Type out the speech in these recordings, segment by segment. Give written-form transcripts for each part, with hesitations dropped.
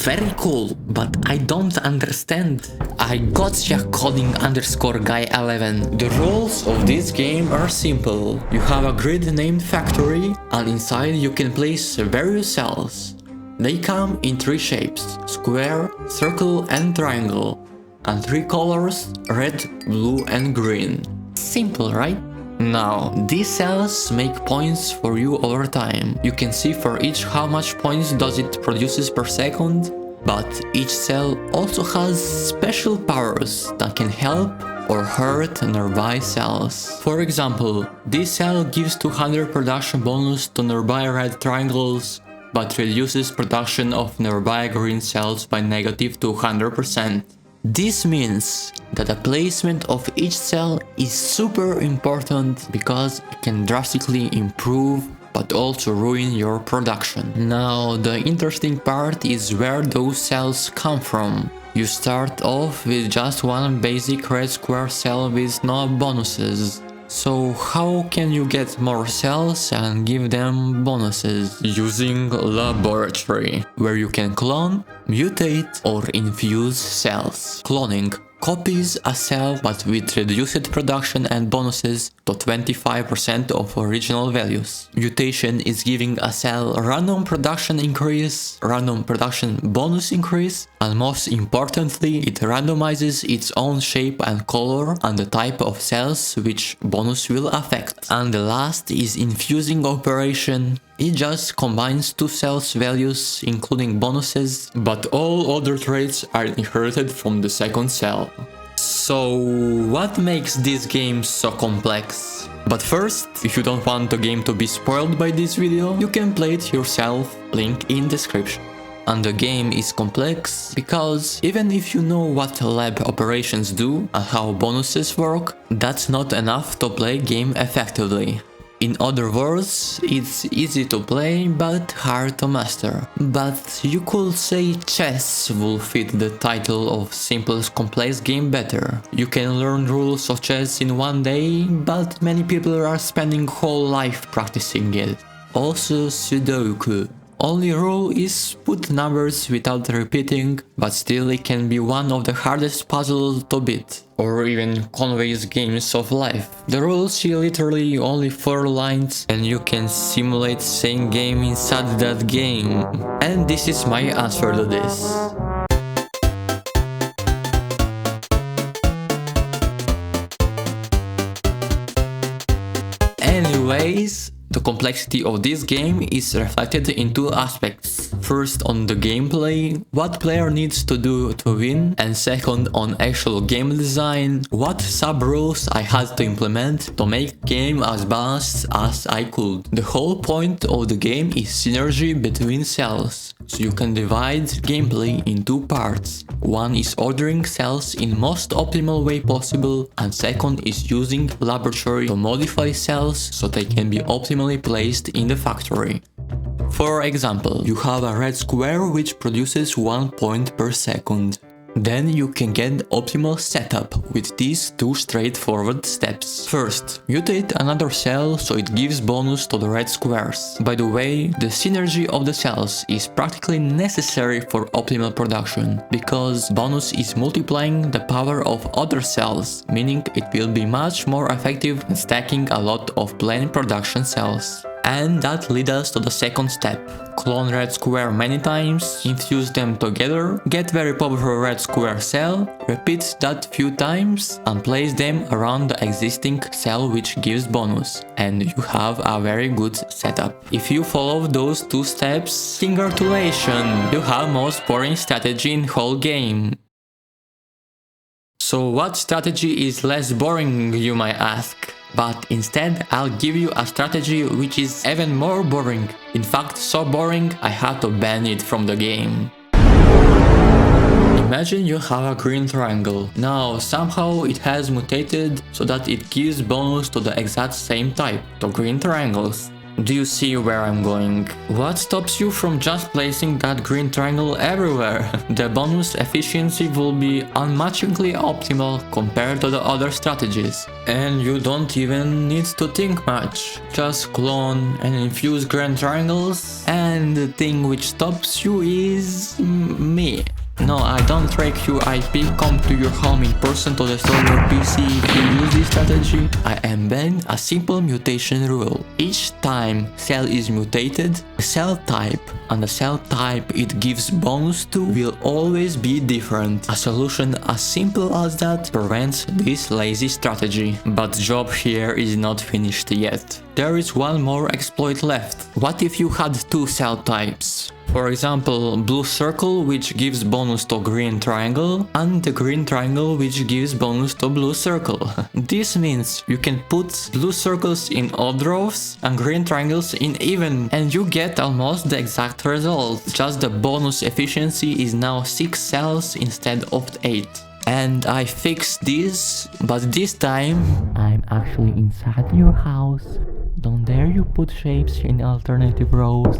very cool, but I don't understand. I gotcha coding _guy 11. The rules of this game are simple. You have a grid named factory, and inside you can place various cells. They come in 3 shapes: square, circle and triangle. And 3 colors: red, blue and green. Simple, right? Now, these cells make points for you over time. You can see for each how much points does it produces per second, but each cell also has special powers that can help or hurt nearby cells. For example, this cell gives 200 production bonus to nearby red triangles, but reduces production of nearby green cells by negative 200%. This means that the placement of each cell is super important because it can drastically improve but also ruin your production. Now, the interesting part is where those cells come from. You start off with just one basic red square cell with no bonuses. So how can you get more cells and give them bonuses? Using laboratory, where you can clone, mutate or infuse cells. Cloning copies a cell but with reduced production and bonuses to 25% of original values. Mutation is giving a cell random production increase, random production bonus increase, and most importantly, it randomizes its own shape and color and the type of cells which bonus will affect. And the last is infusing operation. It just combines 2 cells' values, including bonuses, but all other traits are inherited from the second cell. So, what makes this game so complex? But first, if you don't want the game to be spoiled by this video, you can play it yourself, link in description. And the game is complex because even if you know what lab operations do and how bonuses work, that's not enough to play game effectively. In other words, it's easy to play but hard to master. But you could say chess will fit the title of simplest complex game better. You can learn rules of chess in one day, but many people are spending whole life practicing it. Also Sudoku. Only rule is put numbers without repeating, but still it can be one of the hardest puzzles to beat. Or even Conway's Games of Life. The rules see literally only 4 lines and you can simulate same game inside that game. And this is my answer to this. Anyways, the complexity of this game is reflected in 2 aspects. First on the gameplay, what player needs to do to win, and second on actual game design, what sub-rules I had to implement to make game as balanced as I could. The whole point of the game is synergy between cells, so you can divide gameplay in 2 parts. One is ordering cells in most optimal way possible, and second is using laboratory to modify cells so they can be optimally placed in the factory. For example, you have a red square which produces 1 point per second. Then you can get optimal setup with these 2 straightforward steps. First, mutate another cell so it gives bonus to the red squares. By the way, the synergy of the cells is practically necessary for optimal production, because bonus is multiplying the power of other cells, meaning it will be much more effective in stacking a lot of plain production cells. And that leads us to the second step. Clone red square many times, infuse them together, get very powerful red square cell, repeat that few times and place them around the existing cell which gives bonus, and you have a very good setup. If you follow those 2 steps, congratulations! You have most boring strategy in whole game. So what strategy is less boring, you might ask? But instead, I'll give you a strategy which is even more boring. In fact, so boring, I had to ban it from the game. Imagine you have a green triangle. Now, somehow it has mutated so that it gives bonus to the exact same type, to green triangles. Do you see where I'm going? What stops you from just placing that green triangle everywhere? The bonus efficiency will be unmatchingly optimal compared to the other strategies. And you don't even need to think much. Just clone and infuse green triangles. And the thing which stops you is No, I don't track your IP, come to your home in person to destroy your PC if you use this strategy. I embed a simple mutation rule. Each time cell is mutated, the cell type and the cell type it gives bonus to will always be different. A solution as simple as that prevents this lazy strategy. But the job here is not finished yet. There is one more exploit left. What if you had two cell types? For example, blue circle which gives bonus to green triangle and the green triangle which gives bonus to blue circle. This means you can put blue circles in odd rows and green triangles in even and you get almost the exact result. Just the bonus efficiency is now 6 cells instead of 8. And I fixed this, but this time I'm actually inside your house. Don't dare you put shapes in alternative rows.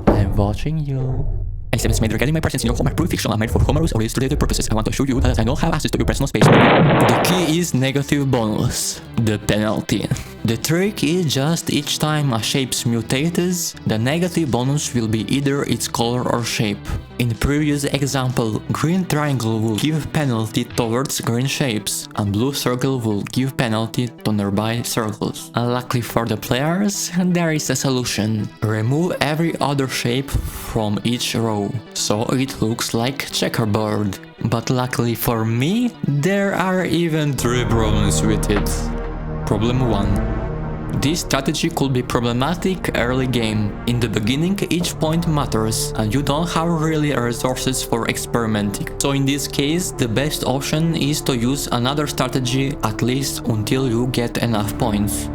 I'm watching you. I made regarding my presence in your home are pure fiction. I made for humorous or illustrative purposes. I want to show you that I don't have access to your personal space. The key is negative bonus, the penalty. The trick is just each time a shape's mutates, the negative bonus will be either its color or shape. In the previous example, green triangle will give penalty towards green shapes, and blue circle will give penalty to nearby circles. Luckily for the players, there is a solution. Remove every other shape from each row, so it looks like checkerboard. But luckily for me, there are even 3 problems with it. Problem 1. This strategy could be problematic early game. In the beginning, each point matters, and you don't have really resources for experimenting. So in this case, the best option is to use another strategy at least until you get enough points.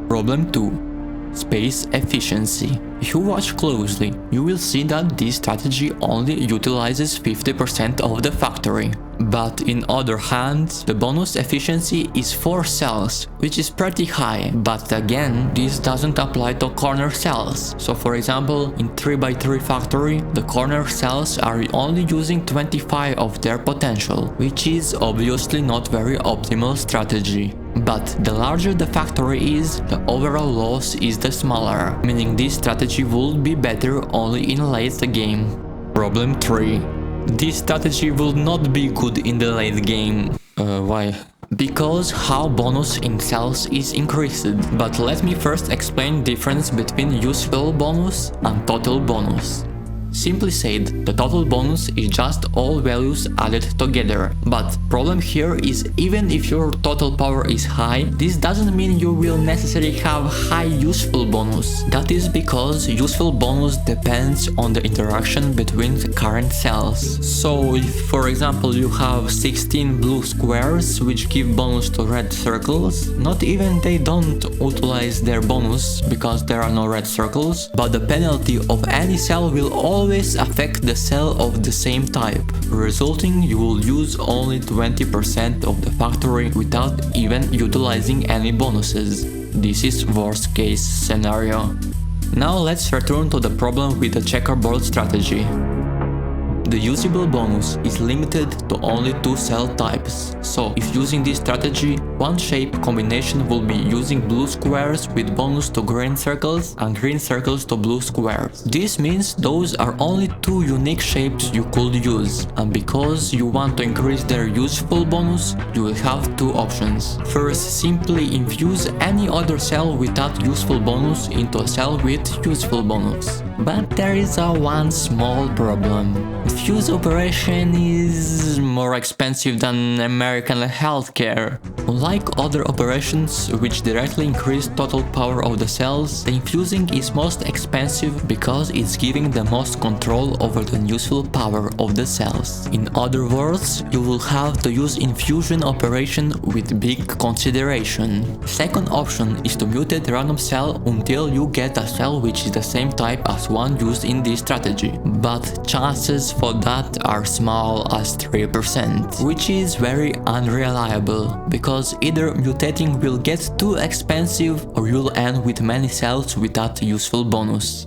Problem 2. Space efficiency. If you watch closely, you will see that this strategy only utilizes 50% of the factory. But in other hand, the bonus efficiency is 4 cells, which is pretty high, but again, this doesn't apply to corner cells. So for example, in 3x3 factory, the corner cells are only using 25 of their potential, which is obviously not very optimal strategy. But the larger the factory is, the overall loss is the smaller, meaning this strategy would be better only in late game. Problem 3. This strategy will not be good in the late game. Why? Because how bonus in cells is increased. But let me first explain difference between useful bonus and total bonus. Simply said, the total bonus is just all values added together. But problem here is even if your total power is high, this doesn't mean you will necessarily have high useful bonus. That is because useful bonus depends on the interaction between the current cells. So if for example you have 16 blue squares which give bonus to red circles, not even they don't utilize their bonus because there are no red circles, but the penalty of any cell will always affect the cell of the same type, resulting you will use only 20% of the factory without even utilizing any bonuses. This is worst case scenario. Now let's return to the problem with the checkerboard strategy. The usable bonus is limited to only 2 cell types, so if using this strategy, one shape combination will be using blue squares with bonus to green circles and green circles to blue squares. This means those are only 2 unique shapes you could use, and because you want to increase their useful bonus, you will have 2 options. First, simply infuse any other cell without useful bonus into a cell with useful bonus. But there is one small problem. The fuse operation is more expensive than American healthcare. Unlike other operations which directly increase total power of the cells, the infusing is most expensive because it's giving the most control over the useful power of the cells. In other words, you will have to use infusion operation with big consideration. Second option is to mutate random cell until you get a cell which is the same type as one used in this strategy, but chances for that are small as 3%, which is very unreliable, because either mutating will get too expensive or you'll end with many cells without useful bonus.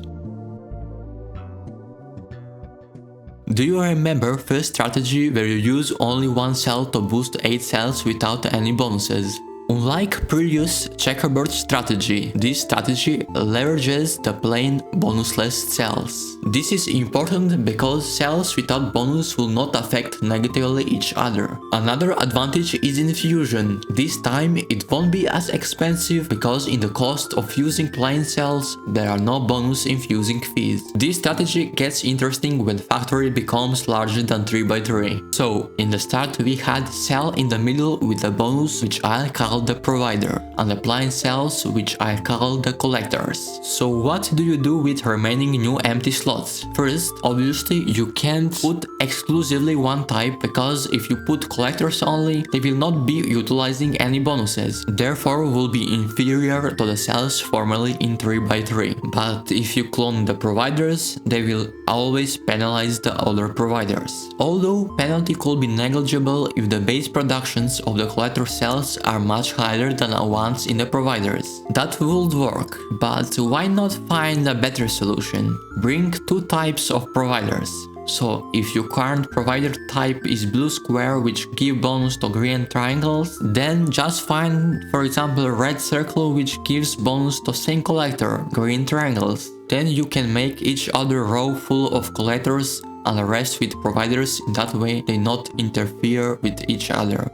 Do you remember first strategy where you use only 1 cell to boost 8 cells without any bonuses? Unlike previous checkerboard strategy, this strategy leverages the plain bonusless cells. This is important because cells without bonus will not affect negatively each other. Another advantage is infusion. This time it won't be as expensive because in the cost of using plain cells there are no bonus infusing fees. This strategy gets interesting when factory becomes larger than 3x3. So in the start we had cell in the middle with a bonus which I'll call the provider, and the plain cells which I call the collectors. So what do you do with remaining new empty slots? First, obviously you can't put exclusively one type, because if you put collectors only, they will not be utilizing any bonuses, therefore will be inferior to the cells formerly in 3x3. But if you clone the providers, they will always penalize the other providers. Although penalty could be negligible if the base productions of the collector cells are much higher than the ones in the providers. That would work, but why not find a better solution? Bring two types of providers. So if your current provider type is blue square which give bonus to green triangles, then just find for example red circle which gives bonus to same collector, green triangles. Then you can make each other row full of collectors and the rest with providers, in that way they not interfere with each other.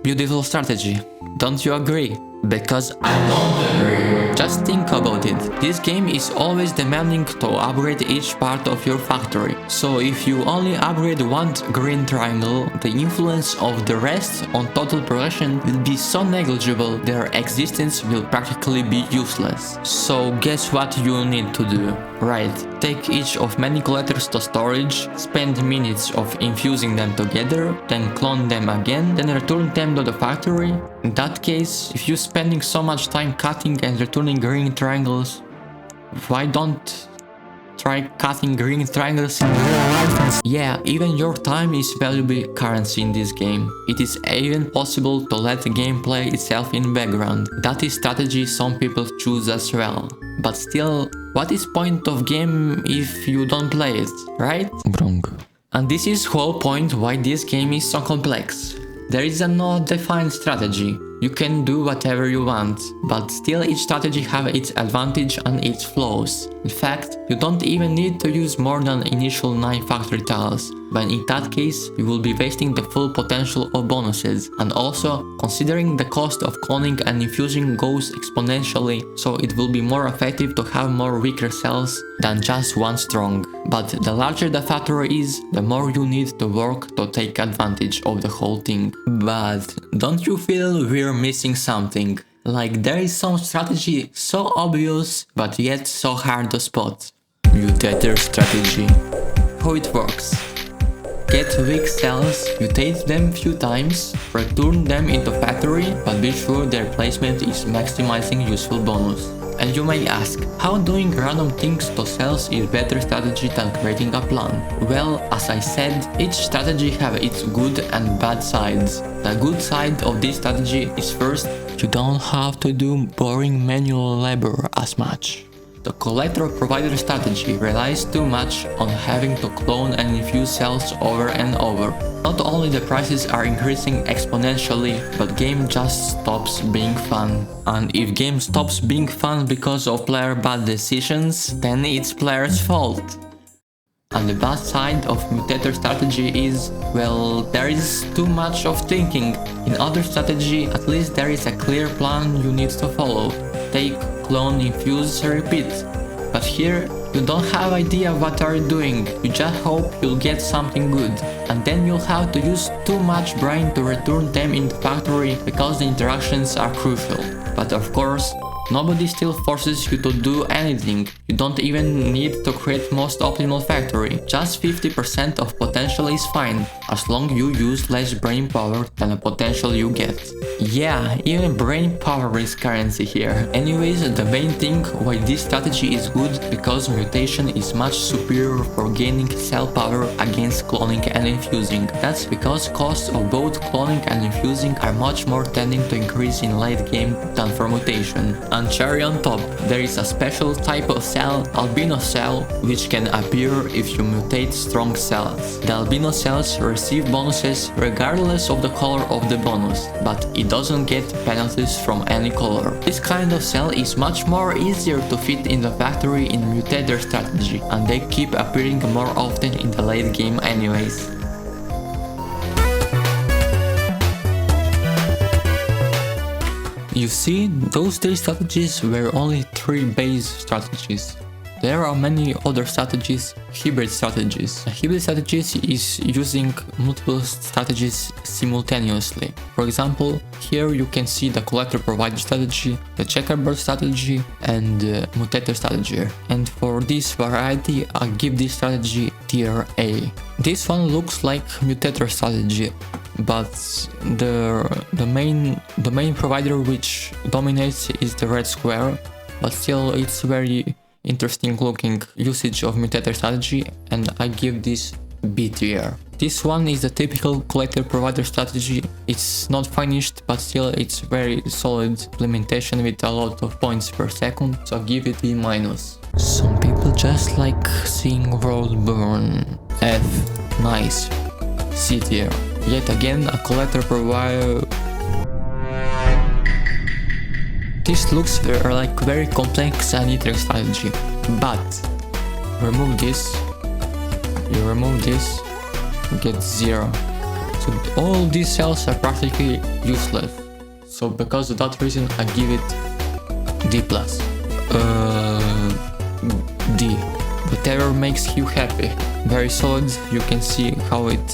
Beautiful strategy, don't you agree? Because I don't agree. Just think about it. This game is always demanding to upgrade each part of your factory. So if you only upgrade one green triangle, the influence of the rest on total progression will be so negligible, their existence will practically be useless. So guess what you need to do? Right, take each of many collectors to storage, spend minutes of infusing them together, then clone them again, then return them to the factory. In that case, if you're spending so much time cutting and returning green triangles, why don't try cutting green triangles in real life? Yeah, even your time is valuable currency in this game. It is even possible to let the game play itself in background. That is strategy some people choose as well. But still, what is point of game if you don't play it, right? Wrong. And this is whole point why this game is so complex. There is a no defined strategy. You can do whatever you want, but still each strategy have its advantage and its flaws. In fact, you don't even need to use more than initial 9 factory tiles, but in that case you will be wasting the full potential of bonuses, and also considering the cost of cloning and infusing goes exponentially, so it will be more effective to have more weaker cells than just one strong. But the larger the factory is, the more you need to work to take advantage of the whole thing. But don't you feel we're missing something? Like there is some strategy so obvious but yet so hard to spot. Mutator strategy. How it works? Get weak cells, mutate them few times, return them into factory, but be sure their placement is maximizing useful bonus. And you may ask, how doing random things to cells is better strategy than creating a plan? Well, as I said, each strategy have its good and bad sides. The good side of this strategy is first, you don't have to do boring manual labor as much. The collector provider strategy relies too much on having to clone and infuse cells over and over. Not only the prices are increasing exponentially, but game just stops being fun. And if game stops being fun because of player bad decisions, then it's player's fault. And the bad side of Mutator strategy is, well, there is too much of thinking. In other strategy, at least there is a clear plan you need to follow. Take, clone, infuse, repeat. But here, you don't have idea what are you doing, you just hope you'll get something good. And then you'll have to use too much brain to return them into factory because the interactions are crucial. But of course, nobody still forces you to do anything. You don't even need to create most optimal factory. Just 50% of potential is fine, as long you use less brain power than the potential you get. Yeah, even brain power is currency here. Anyways, the main thing why this strategy is good, because mutation is much superior for gaining cell power against cloning and infusing. That's because costs of both cloning and infusing are much more tending to increase in late game than for mutation. and cherry on top, there is a special type of cell, albino cell, which can appear if you mutate strong cells. The albino cells receive bonuses regardless of the color of the bonus, but it doesn't get penalties from any color. This kind of cell is much more easier to fit in the factory in Mutator strategy, and they keep appearing more often in the late game anyways. You see, those 3 strategies were only 3 base strategies. There are many other strategies, hybrid strategies. A hybrid strategies is using multiple strategies simultaneously. For example, here you can see the collector-provider strategy, the checkerboard strategy, and the mutator strategy. And for this variety, I give this strategy tier A. This one looks like mutator strategy, but the main provider which dominates is the red square, but still it's very interesting looking usage of mutator strategy, and I give this B tier. This one is the typical collector provider strategy. It's not finished, but still it's very solid implementation with a lot of points per second, so I give it B-. Some people just like seeing world burn. F, nice. C tier. Yet again a collector provider. This looks like very complex and interesting strategy, but remove this, you remove this, you get 0. So all these cells are practically useless. So because of that reason I give it D+. D. Whatever makes you happy. Very solid, you can see how it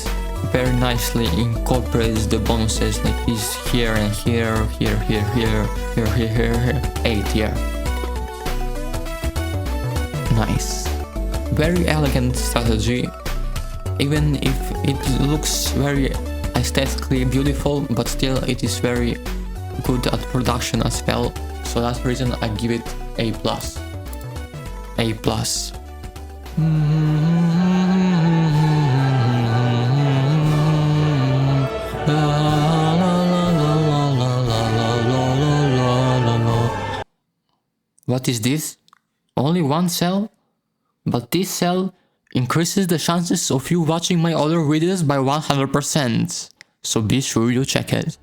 very nicely incorporates the bonuses like this here and here, here, here, here, here, here, here, here. 8 here. Nice. Very elegant strategy, even if it looks very aesthetically beautiful, but still it is very good at production as well. So that's the reason I give it A+. A+. What is this? Only one cell? But this cell increases the chances of you watching my other videos by 100%. So be sure you check it.